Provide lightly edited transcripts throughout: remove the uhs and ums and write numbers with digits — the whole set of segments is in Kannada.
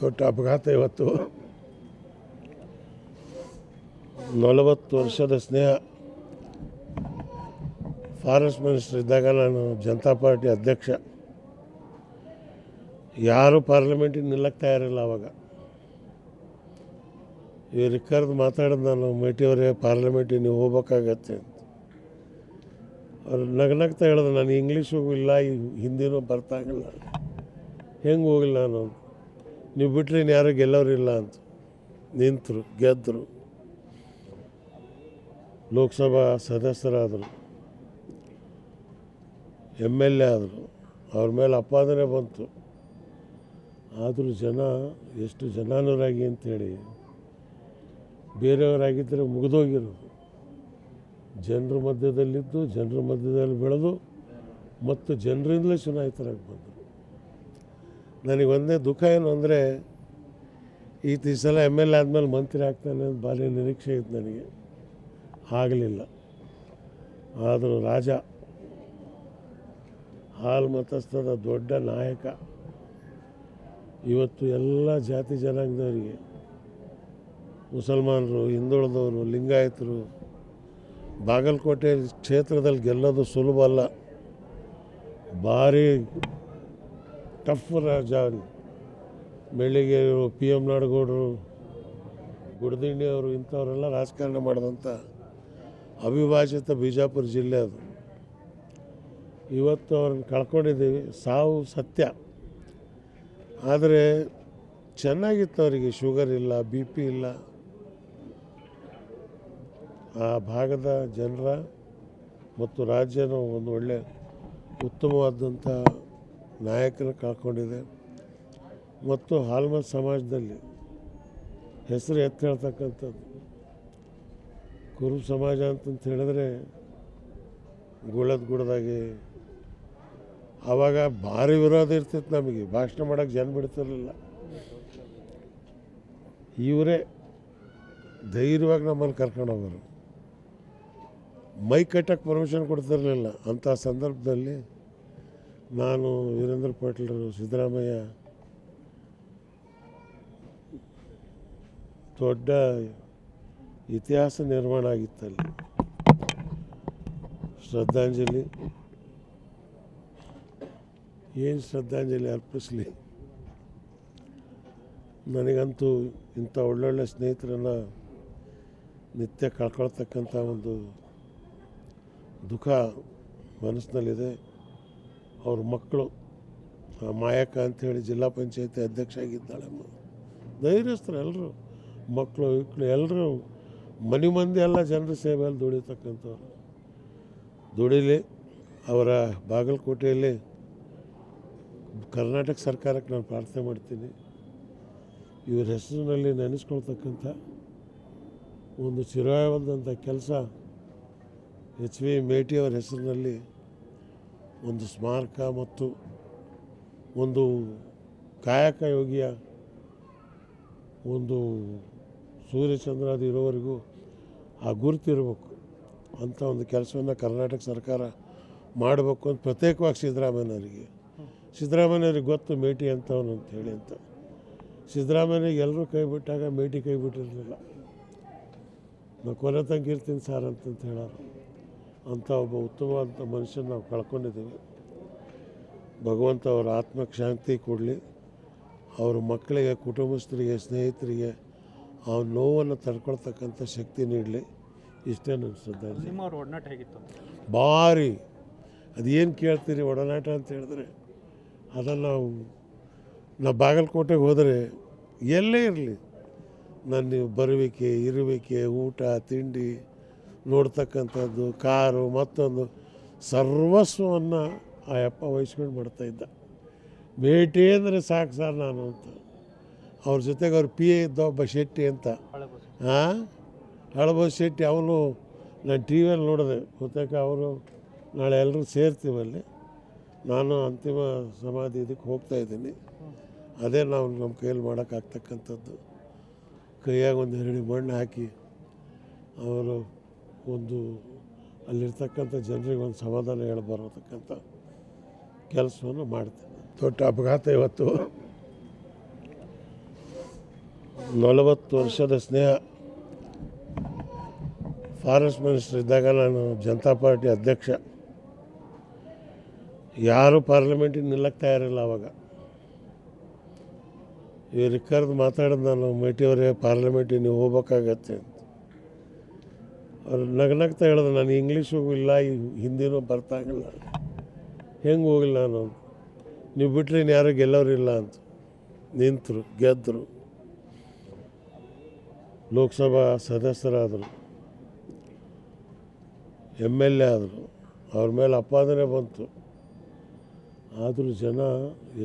ದೊಡ್ಡ ಅಪಘಾತ ಇವತ್ತು. 40 ವರ್ಷದ ಸ್ನೇಹ. ಫಾರೆಸ್ಟ್ ಮಿನಿಸ್ಟರ್ ಇದ್ದಾಗ ನಾನು ಜನತಾ ಪಾರ್ಟಿ ಅಧ್ಯಕ್ಷ. ಯಾರೂ ಪಾರ್ಲಿಮೆಂಟಿಗೆ ನಿಲ್ಲಕ್ಕೆ ತಯಾರಿಲ್ಲ ಆವಾಗ. ಇವ್ರಿಗೆ ಕರೆದು ಮಾತಾಡೋದು ನಾನು, ಮೇಟಿಯವರೇ ಪಾರ್ಲಿಮೆಂಟಿಗೆ ನೀವು ಹೋಗ್ಬೇಕಾಗತ್ತೆ ಅಂತ. ಅವ್ರು ನಗ್ನಗ್ತಾ ಹೇಳೋದು, ನಾನು ಇಂಗ್ಲೀಷು ಇಲ್ಲ, ಹಿಂದಿನೂ ಬರ್ತಾಗಿಲ್ಲ, ಹೆಂಗೆ ಹೋಗಿಲ್ಲ ನಾನು, ನೀವು ಬಿಟ್ಟರೆ ಇನ್ನು ಯಾರು ಗೆಲ್ಲೋರಿಲ್ಲ ಅಂತ. ನಿಂತರು, ಗೆದ್ದರು, ಲೋಕಸಭಾ ಸದಸ್ಯರಾದರು, MLA ಆದರು. ಅವ್ರ ಮೇಲೆ ಅಪಾದನೆ ಬಂತು. ಆದರೂ ಜನ ಎಷ್ಟು ಜನಾನುರಾಗಿ ಅಂತೇಳಿ, ಬೇರೆಯವರಾಗಿದ್ದರೆ ಮುಗಿದೋಗಿರೋದು. ಜನರ ಮಧ್ಯದಲ್ಲಿದ್ದು, ಜನರ ಮಧ್ಯದಲ್ಲಿ ಬೆಳೆದು, ಮತ್ತು ಜನರಿಂದಲೇ ಚುನಾಯಿತರಾಗಿ ಬಂದರು. ನನಗೆ ಒಂದೇ ದುಃಖ ಏನು ಅಂದರೆ, ಈ ಸಲ MLA ಆದಮೇಲೆ ಮಂತ್ರಿ ಆಗ್ತಾನೆ ಅಂತ ಭಾರಿ ನಿರೀಕ್ಷೆ ಇತ್ತು ನನಗೆ. ಆಗಲಿಲ್ಲ. ಆದರೂ ರಾಜ, ಹಾಲು ಮತಸ್ಥದ ದೊಡ್ಡ ನಾಯಕ. ಇವತ್ತು ಎಲ್ಲ ಜಾತಿ ಜನಾಂಗದವರಿಗೆ, ಮುಸಲ್ಮಾನರು, ಹಿಂದುಳಿದವರು, ಲಿಂಗಾಯತರು, ಬಾಗಲಕೋಟೆ ಕ್ಷೇತ್ರದಲ್ಲಿ ಗೆಲ್ಲೋದು ಸುಲಭ ಅಲ್ಲ. ಭಾರಿ ಟಫ್ ರಾಜ. ಬೆಳಿಗ್ಗೆಯವರು, PM ನಾಡಗೌಡರು, ಗುಡದಿಂಡಿಯವರು, ಇಂಥವರೆಲ್ಲ ರಾಜಕಾರಣ ಮಾಡಿದಂಥ ಅವಿಭಾಜಿತ ಬಿಜಾಪುರ ಜಿಲ್ಲೆ ಅದು. ಇವತ್ತು ಅವ್ರನ್ನ ಕಳ್ಕೊಂಡಿದ್ದೀವಿ. ಸಾವು ಸತ್ಯ. ಆದರೆ ಚೆನ್ನಾಗಿತ್ತು ಅವರಿಗೆ. ಶುಗರ್ ಇಲ್ಲ, BP ಇಲ್ಲ. ಆ ಭಾಗದ ಜನರ ಮತ್ತು ರಾಜ್ಯನ ಒಂದು ಒಳ್ಳೆ ಉತ್ತಮವಾದಂಥ ನಾಯಕನ ಕಳ್ಕೊಂಡಿದೆ. ಮತ್ತು ಹಾಲ್ಮತ್ ಸಮಾಜದಲ್ಲಿ ಹೆಸರು ಎತ್ತಿ ಹೇಳ್ತಕ್ಕಂಥದ್ದು. ಕುರುಬ ಸಮಾಜ ಅಂತಂತ ಹೇಳಿದ್ರೆ ಗುಡದಾಗೆ ಆವಾಗ ಭಾರಿ ವಿರೋಧ ಇರ್ತಿತ್ತು ನಮಗೆ. ಭಾಷಣ ಮಾಡೋಕ್ಕೆ ಜನ ಬಿಡ್ತಿರಲಿಲ್ಲ. ಇವರೇ ಧೈರ್ಯವಾಗಿ ನಮ್ಮನ್ನು ಕರ್ಕೊಂಡು ಹೋಗೋರು. ಮೈಕ್ ಕಟ್ಟಕ್ಕೆ ಪರ್ಮಿಷನ್ ಕೊಡ್ತಿರಲಿಲ್ಲ. ಅಂಥ ಸಂದರ್ಭದಲ್ಲಿ ನಾನು, ವೀರೇಂದ್ರ ಪಾಟೀಲರು, ಸಿದ್ದರಾಮಯ್ಯ, ದೊಡ್ಡ ಇತಿಹಾಸ ನಿರ್ಮಾಣ ಆಗಿತ್ತಲ್ಲಿ. ಶ್ರದ್ಧಾಂಜಲಿ, ಏನು ಶ್ರದ್ಧಾಂಜಲಿ ಅರ್ಪಿಸಲಿ. ನನಗಂತೂ ಇಂಥ ಒಳ್ಳೊಳ್ಳೆ ಸ್ನೇಹಿತರನ್ನು ನಿತ್ಯ ಕಳ್ಕೊಳ್ತಕ್ಕಂಥ ಒಂದು ದುಃಖ ಮನಸ್ಸಿನಲ್ಲಿದೆ. ಅವ್ರ ಮಕ್ಕಳು, ಮಾಯಕ್ಕ ಅಂಥೇಳಿ ಜಿಲ್ಲಾ ಪಂಚಾಯತಿ ಅಧ್ಯಕ್ಷ ಆಗಿದ್ದಾಳಮ್ಮ. ಧೈರ್ಯಸ್ಥರು ಎಲ್ಲರೂ, ಮಕ್ಕಳು ಎಲ್ಲರೂ, ಮನೆ ಮಂದಿ ಎಲ್ಲ ಜನರ ಸೇವೆಯಲ್ಲಿ ದುಡಿತಕ್ಕಂಥವ್ರು. ದುಡಿಲಿ. ಅವರ ಬಾಗಲಕೋಟೆಯಲ್ಲಿ ಕರ್ನಾಟಕ ಸರ್ಕಾರಕ್ಕೆ ನಾನು ಪ್ರಾರ್ಥನೆ ಮಾಡ್ತೀನಿ, ಇವ್ರ ಹೆಸರಿನಲ್ಲಿ ನೆನೆಸ್ಕೊಳ್ತಕ್ಕಂಥ ಒಂದು ಚಿರಾಯವಾದಂಥ ಕೆಲಸ HV ಮೇಟಿಯವರ ಹೆಸರಿನಲ್ಲಿ ಒಂದು ಸ್ಮಾರಕ ಮತ್ತು ಒಂದು ಕಾಯಕ ಯೋಗಿಯ ಒಂದು ಸೂರ್ಯಚಂದ್ರಾದಿ ಇರೋವರೆಗೂ ಆ ಗುರುತಿರಬೇಕು ಅಂಥ ಒಂದು ಕೆಲಸವನ್ನು ಕರ್ನಾಟಕ ಸರ್ಕಾರ ಮಾಡಬೇಕು ಅಂತ ಪ್ರತ್ಯೇಕವಾಗಿ ಸಿದ್ದರಾಮಯ್ಯವ್ರಿಗೆ ಗೊತ್ತು ಮೇಟಿ ಅಂತವನು ಅಂತೇಳಿ ಅಂತ. ಸಿದ್ದರಾಮಯ್ಯನಿಗೆ ಎಲ್ಲರೂ ಕೈ ಬಿಟ್ಟಾಗ ಮೇಟಿ ಕೈ ಬಿಟ್ಟಿರಲಿಲ್ಲ. ನಾವು ಕೊನೆ ತನಕ ಇರ್ತೀನಿ ಸಾರ್ ಅಂತಂತ ಹೇಳೋರು. ಅಂಥ ಒಬ್ಬ ಉತ್ತಮವಾದಂಥ ಮನುಷ್ಯನ ನಾವು ಕಳ್ಕೊಂಡಿದ್ದೀವಿ. ಭಗವಂತ ಅವರ ಆತ್ಮಕ್ಕೆ ಶಾಂತಿ ಕೊಡಲಿ. ಅವ್ರ ಮಕ್ಕಳಿಗೆ, ಕುಟುಂಬಸ್ಥರಿಗೆ, ಸ್ನೇಹಿತರಿಗೆ ಆ ನೋವನ್ನು ತಡ್ಕೊಳ್ತಕ್ಕಂಥ ಶಕ್ತಿ ನೀಡಲಿ. ಇಷ್ಟೇ ನನ್ನ ಶ್ರದ್ಧಾಂಜಲಿ. ನಿಮ್ಮ ಒಡನಾಟ ಹೇಗಿತ್ತು? ಭಾರಿ. ಅದೇನು ಕೇಳ್ತೀರಿ ಒಡನಾಟ ಅಂತ ಹೇಳಿದ್ರೆ, ಅದನ್ನು ನಾವು ಬಾಗಲಕೋಟೆಗೆ ಹೋದರೆ ಎಲ್ಲೇ ಇರಲಿ, ನನ್ನ ಬರುವಿಕೆ, ಇರುವಿಕೆ, ಊಟ, ತಿಂಡಿ, ನೋಡ್ತಕ್ಕಂಥದ್ದು, ಕಾರು, ಮತ್ತೊಂದು ಸರ್ವಸ್ವವನ್ನು ಆ ಯಪ್ಪ ವಹಿಸ್ಕೊಂಡು ಮಾಡ್ತಾಯಿದ್ದ. ಭೇಟಿ ಅಂದರೆ ಸಾಕು ಸರ್ ನಾನು ಅಂತ. ಅವ್ರ ಜೊತೆಗೆ ಅವ್ರ PA ಇದ್ದ ಒಬ್ಬ ಶೆಟ್ಟಿ ಅಂತ, ಹಳಬೋಸ್ ಶೆಟ್ಟಿ. ಅವನು ನಾನು TV ನೋಡಿದೆ. ಗೊತ್ತಾಗ ಅವರು ನಾಳೆ ಎಲ್ಲರೂ ಸೇರ್ತೀವಲ್ಲಿ. ನಾನು ಅಂತಿಮ ಸಮಾಧಿ ಇದಕ್ಕೆ ಹೋಗ್ತಾಯಿದ್ದೀನಿ. ಅದೇ ನಾವು ನಮ್ಮ ಕೈಯಲ್ಲಿ ಮಾಡೋಕ್ಕಾಗ್ತಕ್ಕಂಥದ್ದು. ಕೈಯಾಗ ಒಂದು 2 ಮಣ್ಣು ಹಾಕಿ ಅವರು ಒಂದು ಅಲ್ಲಿರ್ತಕ್ಕಂಥ ಜನರಿಗೆ ಒಂದು ಸಮಾಧಾನ ಹೇಳ್ಬರತಕ್ಕಂಥ ಕೆಲಸವನ್ನು ಮಾಡ್ತೀನಿ. ದೊಡ್ಡ ಅಪಘಾತ ಇವತ್ತು. 40 ವರ್ಷದ ಸ್ನೇಹ. ಫಾರೆಸ್ಟ್ ಮಿನಿಸ್ಟರ್ ಇದ್ದಾಗ ನಾನು ಜನತಾ ಪಾರ್ಟಿ ಅಧ್ಯಕ್ಷ. ಯಾರೂ ಪಾರ್ಲಿಮೆಂಟಿಗೆ ನಿಲ್ಲಕ್ಕೆ ತಯಾರಿಲ್ಲ ಆವಾಗ. ಇವ್ರು ಕರೆದು ಮಾತಾಡೋದು ನಾನು, ಮೇಟಿಯವರೇ ಪಾರ್ಲಿಮೆಂಟಿಗೆ ನೀವು ಹೋಗ್ಬೇಕಾಗತ್ತೆ ಅಂತ. ಅವ್ರು ನಗ್ನಗ್ತಾ ಹೇಳೋದು, ನಾನು ಇಂಗ್ಲೀಷು ಇಲ್ಲ, ಹಿಂದಿನೂ ಬರ್ತಾಗಿಲ್ಲ, ಹೆಂಗೆ ಹೋಗಿಲ್ಲ ನಾನು, ನೀವು ಬಿಟ್ಟರೆ ಇನ್ನು ಯಾರು ಗೆಲ್ಲೋರಿಲ್ಲ ಅಂತ. ನಿಂತರು, ಗೆದ್ದರು, ಲೋಕಸಭಾ ಸದಸ್ಯರಾದರು, MLA ಆದರು. ಅವ್ರ ಮೇಲೆ ಅಪಾದನೆ ಬಂತು. ಆದರೂ ಜನ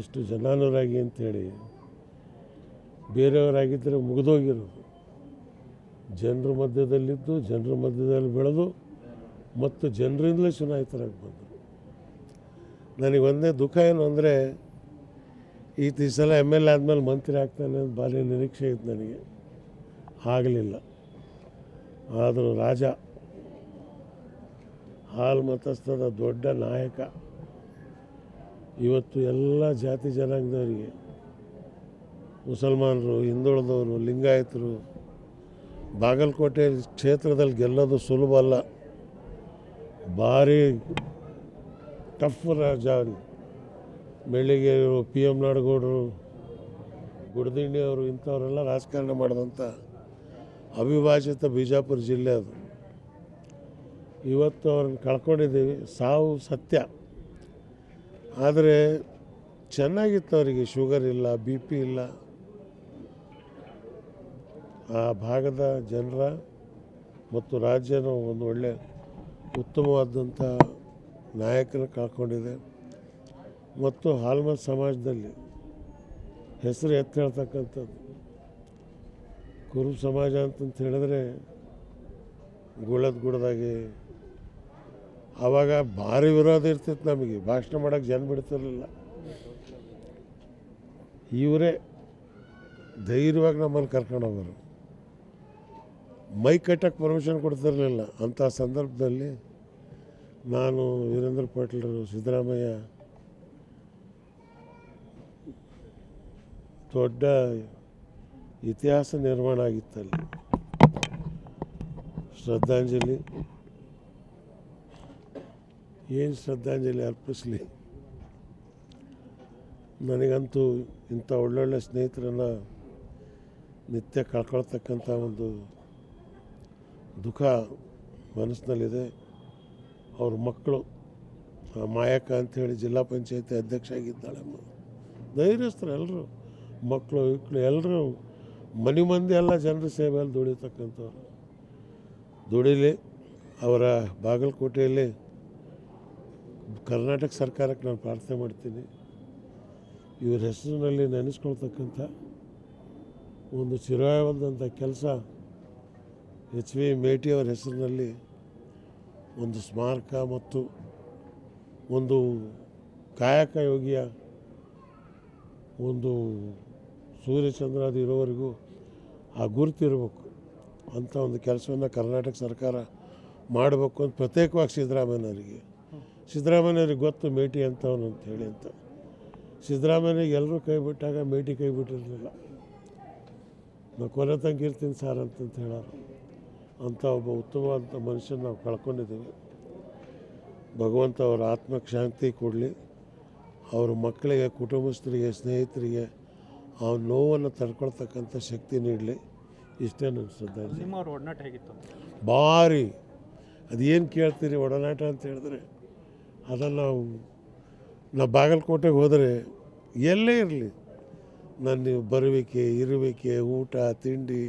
ಎಷ್ಟು ಜನಾನುರಾಗಿ ಅಂತೇಳಿ, ಬೇರೆಯವರಾಗಿದ್ದರೆ ಮುಗಿದೋಗಿರೋದು. ಜನರ ಮಧ್ಯದಲ್ಲಿದ್ದು, ಜನರ ಮಧ್ಯದಲ್ಲಿ ಬೆಳೆದು, ಮತ್ತು ಜನರಿಂದಲೇ ಚುನಾಯಿತರಾಗಿ ಬಂದರು. ನನಗೆ ಒಂದೇ ದುಃಖ ಏನು ಅಂದರೆ, ಈ ಸಲ MLA ಆದಮೇಲೆ ಮಂತ್ರಿ ಆಗ್ತಾನೆ ಅಂತ ಭಾರಿ ನಿರೀಕ್ಷೆ ಇತ್ತು ನನಗೆ. ಆಗಲಿಲ್ಲ. ಆದರೂ ರಾಜ, ಹಾಲು ಮತಸ್ಥದ ದೊಡ್ಡ ನಾಯಕ, ಇವತ್ತು ಎಲ್ಲ ಜಾತಿ ಜನಾಂಗದವರಿಗೆ, ಮುಸಲ್ಮಾನರು, ಹಿಂದುಳಿದವರು, ಲಿಂಗಾಯತರು, ಬಾಗಲಕೋಟೆ ಕ್ಷೇತ್ರದಲ್ಲಿ ಗೆಲ್ಲೋದು ಸುಲಭ ಅಲ್ಲ. ಭಾರಿ ಟಫ್ ರಾಜ. ಬೆಳಿಗ್ಗೆಯವರು, PM ನಾಡಗೌಡರು, ಗುಡದಿಂಡಿಯವರು, ಇಂಥವರೆಲ್ಲ ರಾಜಕಾರಣ ಮಾಡಿದಂಥ ಅವಿಭಾಜಿತ ಬಿಜಾಪುರ ಜಿಲ್ಲೆ ಅದು. ಇವತ್ತು ಅವ್ರನ್ನ ಕಳ್ಕೊಂಡಿದ್ದೀವಿ. ಸಾವು ಸತ್ಯ. ಆದರೆ ಚೆನ್ನಾಗಿತ್ತು ಅವರಿಗೆ. ಶುಗರ್ ಇಲ್ಲ, BP ಇಲ್ಲ. ಆ ಭಾಗದ ಜನರ ಮತ್ತು ರಾಜ್ಯನ ಒಂದು ಒಳ್ಳೆ ಉತ್ತಮವಾದಂಥ ನಾಯಕನ ಕಳ್ಕೊಂಡಿದೆ. ಮತ್ತು ಹಾಲ್ಮತ್ ಸಮಾಜದಲ್ಲಿ ಹೆಸರು ಎತ್ತಿ ಹೇಳ್ತಕ್ಕಂಥದ್ದು. ಕುರುಬ ಸಮಾಜ ಅಂತಂತ ಹೇಳಿದ್ರೆ ಗುಡದಾಗೆ ಆವಾಗ ಭಾರಿ ವಿರೋಧ ಇರ್ತಿತ್ತು ನಮಗೆ. ಭಾಷಣ ಮಾಡೋಕ್ಕೆ ಜನ ಬಿಡ್ತಿರಲಿಲ್ಲ. ಇವರೇ ಧೈರ್ಯವಾಗಿ ನಮ್ಮನ್ನು ಕರ್ಕೊಂಡು ಹೋಗೋರು. ಮೈಕ್ ಕಟ್ಟಕ್ಕೆ ಪರ್ಮಿಷನ್ ಕೊಡ್ತಿರಲಿಲ್ಲ. ಅಂಥ ಸಂದರ್ಭದಲ್ಲಿ ನಾನು, ವೀರೇಂದ್ರ ಪಾಟೀಲರು, ಸಿದ್ದರಾಮಯ್ಯ, ದೊಡ್ಡ ಇತಿಹಾಸ ನಿರ್ಮಾಣ ಆಗಿತ್ತಲ್ಲಿ. ಶ್ರದ್ಧಾಂಜಲಿ, ಏನು ಶ್ರದ್ಧಾಂಜಲಿ ಅರ್ಪಿಸಲಿ. ನನಗಂತೂ ಇಂಥ ಒಳ್ಳೊಳ್ಳೆ ಸ್ನೇಹಿತರನ್ನು ನಿತ್ಯ ಕಳ್ಕೊಳ್ತಕ್ಕಂಥ ಒಂದು ದುಃಖ ಮನಸ್ಸಿನಲ್ಲಿದೆ. ಅವ್ರ ಮಕ್ಕಳು, ಮಾಯಕ್ಕ ಅಂಥೇಳಿ ಜಿಲ್ಲಾ ಪಂಚಾಯತಿ ಅಧ್ಯಕ್ಷ ಆಗಿದ್ದಾಳಮ್ಮ. ಧೈರ್ಯಸ್ಥರು ಎಲ್ಲರೂ, ಮಕ್ಕಳು ಎಲ್ಲರೂ, ಮನೆ ಮಂದಿ ಎಲ್ಲ ಜನರ ಸೇವೆಯಲ್ಲಿ ದುಡಿತಕ್ಕಂಥವ್ರು. ದುಡಿಲಿ. ಅವರ ಬಾಗಲಕೋಟೆಯಲ್ಲಿ ಕರ್ನಾಟಕ ಸರ್ಕಾರಕ್ಕೆ ನಾನು ಪ್ರಾರ್ಥನೆ ಮಾಡ್ತೀನಿ, ಇವ್ರ ಹೆಸರಿನಲ್ಲಿ ನೆನೆಸ್ಕೊಳ್ತಕ್ಕಂಥ ಒಂದು ಚಿರಾಯವಾದಂಥ ಕೆಲಸ HV ಮೇಟಿಯವರ ಹೆಸರಿನಲ್ಲಿ ಒಂದು ಸ್ಮಾರಕ ಮತ್ತು ಒಂದು ಕಾಯಕ ಯೋಗಿಯ ಒಂದು ಸೂರ್ಯಚಂದ್ರಾದಿ ಇರೋವರೆಗೂ ಆ ಗುರುತಿರಬೇಕು ಅಂಥ ಒಂದು ಕೆಲಸವನ್ನು ಕರ್ನಾಟಕ ಸರ್ಕಾರ ಮಾಡಬೇಕು ಅಂತ ಪ್ರತ್ಯೇಕವಾಗಿ ಸಿದ್ದರಾಮಯ್ಯವ್ರಿಗೆ ಗೊತ್ತು ಮೇಟಿ ಅಂತವನು ಅಂತ ಹೇಳಿ ಅಂತ. ಸಿದ್ದರಾಮಯ್ಯನಿಗೆ ಎಲ್ಲರೂ ಕೈ ಬಿಟ್ಟಾಗ ಮೇಟಿ ಕೈ ಬಿಟ್ಟಿರಲಿಲ್ಲ. ನಾವು ಕೊನೆ ತನಕ ಇರ್ತೀನಿ ಸಾರ್ ಅಂತಂತ ಹೇಳೋರು. ಅಂಥ ಒಬ್ಬ ಉತ್ತಮವಾದಂಥ ಮನುಷ್ಯನ ನಾವು ಕಳ್ಕೊಂಡಿದ್ದೀವಿ. ಭಗವಂತ ಅವರ ಆತ್ಮಕ್ಕೆ ಶಾಂತಿ ಕೊಡಲಿ. ಅವ್ರ ಮಕ್ಕಳಿಗೆ, ಕುಟುಂಬಸ್ಥರಿಗೆ, ಸ್ನೇಹಿತರಿಗೆ ಆ ನೋವನ್ನು ತಡ್ಕೊಳ್ತಕ್ಕಂಥ ಶಕ್ತಿ ನೀಡಲಿ. ಇಷ್ಟೇ ನನ್ನ ಶ್ರದ್ಧಾಂಜಲಿ. ನಿಮ್ಮ ಒಡನಾಟ ಹೇಗಿತ್ತು? ಭಾರಿ. ಅದೇನು ಕೇಳ್ತೀರಿ ಒಡನಾಟ ಅಂತ ಹೇಳಿದ್ರೆ, ಅದನ್ನು ನಾವು ಬಾಗಲಕೋಟೆಗೆ ಹೋದರೆ ಎಲ್ಲೇ ಇರಲಿ, ನನ್ನ ಬರುವಿಕೆ, ಇರುವಿಕೆ, ಊಟ, ತಿಂಡಿ,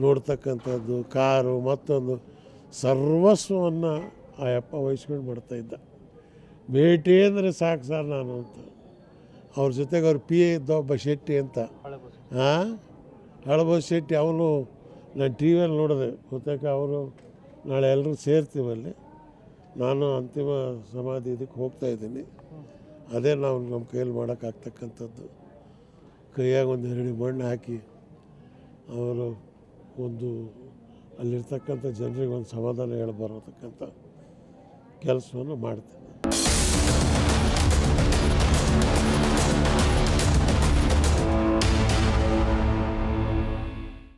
ನೋಡ್ತಕ್ಕಂಥದ್ದು, ಕಾರು, ಮತ್ತೊಂದು ಸರ್ವಸ್ವವನ್ನು ಆ ಯಪ್ಪ ವಹಿಸ್ಕೊಂಡು ಮಾಡ್ತಾಯಿದ್ದ. ಭೇಟಿ ಅಂದರೆ ಸಾಕು ಸರ್ ನಾನು ಅಂತ. ಅವ್ರ ಜೊತೆಗೆ ಅವ್ರ PA ಇದ್ದ ಒಬ್ಬ ಶೆಟ್ಟಿ ಅಂತ, ಹಳಬೋಸ್ ಶೆಟ್ಟಿ. ಅವನು ನಾನು TV ನೋಡಿದೆ. ಗೊತ್ತಾಗ ಅವರು ನಾಳೆ ಎಲ್ಲರೂ ಸೇರ್ತೀವಲ್ಲಿ. ನಾನು ಅಂತಿಮ ಸಮಾಧಿ ಇದಕ್ಕೆ ಹೋಗ್ತಾಯಿದ್ದೀನಿ. ಅದೇ ನಾವು ನಮ್ಮ ಕೈಯಲ್ಲಿ ಮಾಡೋಕ್ಕಾಗ್ತಕ್ಕಂಥದ್ದು. ಕೈಯಾಗ ಒಂದು 2 ಮಣ್ಣು ಹಾಕಿ ಅವರು ಒಂದು ಅಲ್ಲಿರ್ತಕ್ಕಂಥ ಜನರಿಗೆ ಒಂದು ಸಮಾಧಾನ ಹೇಳ್ಬರತಕ್ಕಂಥ ಕೆಲಸವನ್ನು ಮಾಡ್ತೀನಿ.